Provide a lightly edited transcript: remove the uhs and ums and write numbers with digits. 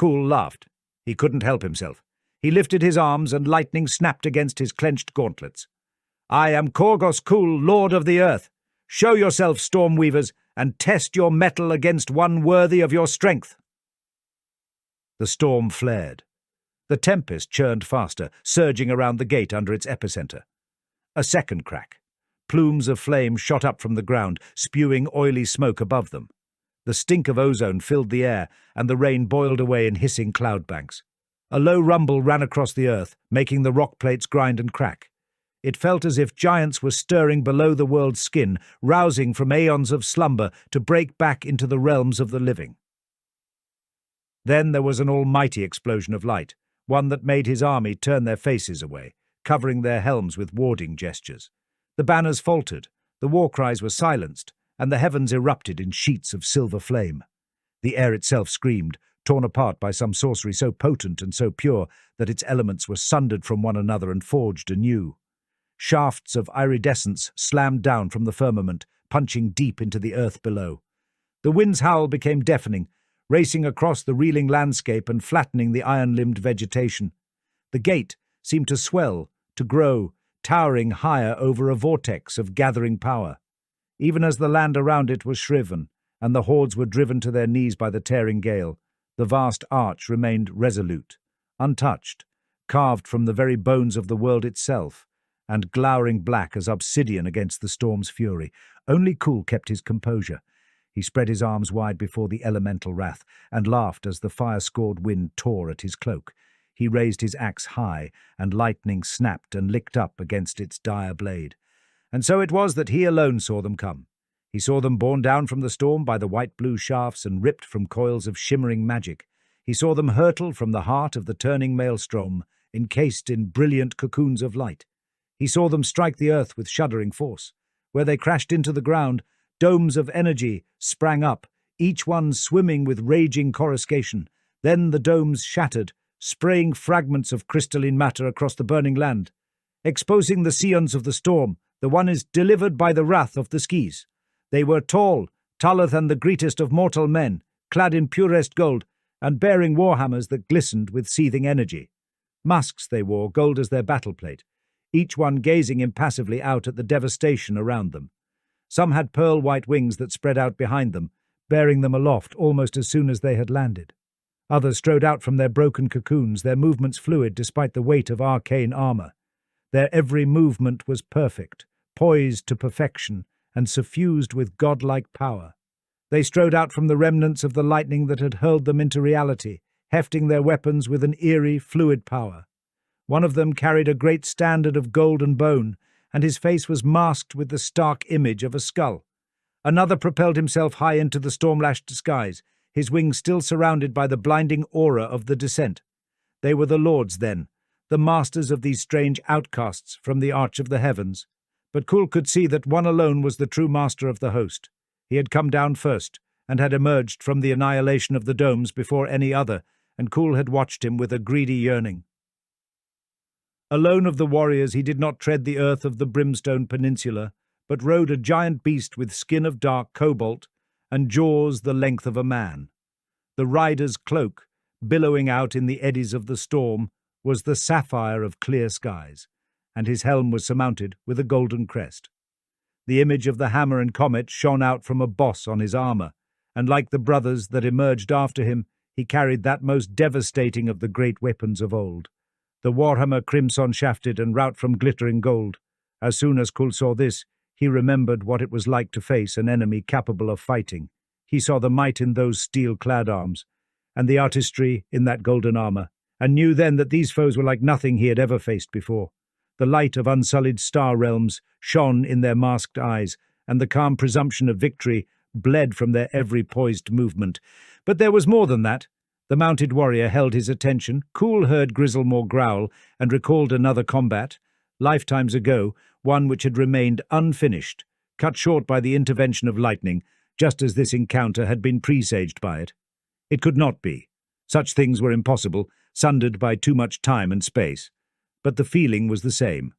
Khul laughed. He couldn't help himself. He lifted his arms and lightning snapped against his clenched gauntlets. "I am Korgos Khul, Lord of the Earth. Show yourself, Stormweavers, and test your mettle against one worthy of your strength." The storm flared. The tempest churned faster, surging around the gate under its epicenter. A second crack. Plumes of flame shot up from the ground, spewing oily smoke above them. The stink of ozone filled the air, and the rain boiled away in hissing cloud banks. A low rumble ran across the earth, making the rock plates grind and crack. It felt as if giants were stirring below the world's skin, rousing from aeons of slumber to break back into the realms of the living. Then there was an almighty explosion of light, one that made his army turn their faces away, covering their helms with warding gestures. The banners faltered, the war cries were silenced, and the heavens erupted in sheets of silver flame. The air itself screamed, torn apart by some sorcery so potent and so pure that its elements were sundered from one another and forged anew. Shafts of iridescence slammed down from the firmament, punching deep into the earth below. The wind's howl became deafening, racing across the reeling landscape and flattening the iron-limbed vegetation. The gate seemed to swell, to grow, towering higher over a vortex of gathering power. Even as the land around it was shriven, and the hordes were driven to their knees by the tearing gale, the vast arch remained resolute, untouched, carved from the very bones of the world itself, and glowering black as obsidian against the storm's fury. Only Khul kept his composure. He spread his arms wide before the elemental wrath, and laughed as the fire-scored wind tore at his cloak. He raised his axe high, and lightning snapped and licked up against its dire blade. And so it was that he alone saw them come. He saw them borne down from the storm by the white-blue shafts and ripped from coils of shimmering magic. He saw them hurtle from the heart of the turning maelstrom, encased in brilliant cocoons of light. He saw them strike the earth with shuddering force. Where they crashed into the ground, domes of energy sprang up, each one swimming with raging coruscation. Then the domes shattered, spraying fragments of crystalline matter across the burning land. Exposing the scions of the storm, the one is delivered by the wrath of the skis. They were tall, taller than the greatest of mortal men, clad in purest gold, and bearing warhammers that glistened with seething energy. Masks they wore, gold as their battle plate, each one gazing impassively out at the devastation around them. Some had pearl-white wings that spread out behind them, bearing them aloft almost as soon as they had landed. Others strode out from their broken cocoons, their movements fluid despite the weight of arcane armor. Their every movement was perfect, poised to perfection, and suffused with godlike power. They strode out from the remnants of the lightning that had hurled them into reality, hefting their weapons with an eerie, fluid power. One of them carried a great standard of gold and bone, and his face was masked with the stark image of a skull. Another propelled himself high into the storm-lashed skies, his wings still surrounded by the blinding aura of the descent. They were the lords, then, the masters of these strange outcasts from the arch of the heavens. But Khul could see that one alone was the true master of the host. He had come down first, and had emerged from the annihilation of the domes before any other, and Khul had watched him with a greedy yearning. Alone of the warriors he did not tread the earth of the Brimstone Peninsula, but rode a giant beast with skin of dark cobalt, and jaws the length of a man. The rider's cloak, billowing out in the eddies of the storm, was the sapphire of clear skies, and his helm was surmounted with a golden crest. The image of the hammer and comet shone out from a boss on his armor, and like the brothers that emerged after him, he carried that most devastating of the great weapons of old, the Warhammer crimson-shafted and wrought from glittering gold. As soon as Khul saw this, he remembered what it was like to face an enemy capable of fighting. He saw the might in those steel-clad arms, and the artistry in that golden armor, and knew then that these foes were like nothing he had ever faced before. The light of unsullied star realms shone in their masked eyes, and the calm presumption of victory bled from their every poised movement. But there was more than that. The mounted warrior held his attention. Khul heard Grizzlemore growl and recalled another combat, lifetimes ago, one which had remained unfinished, cut short by the intervention of lightning, just as this encounter had been presaged by it. It could not be. Such things were impossible, sundered by too much time and space. But the feeling was the same.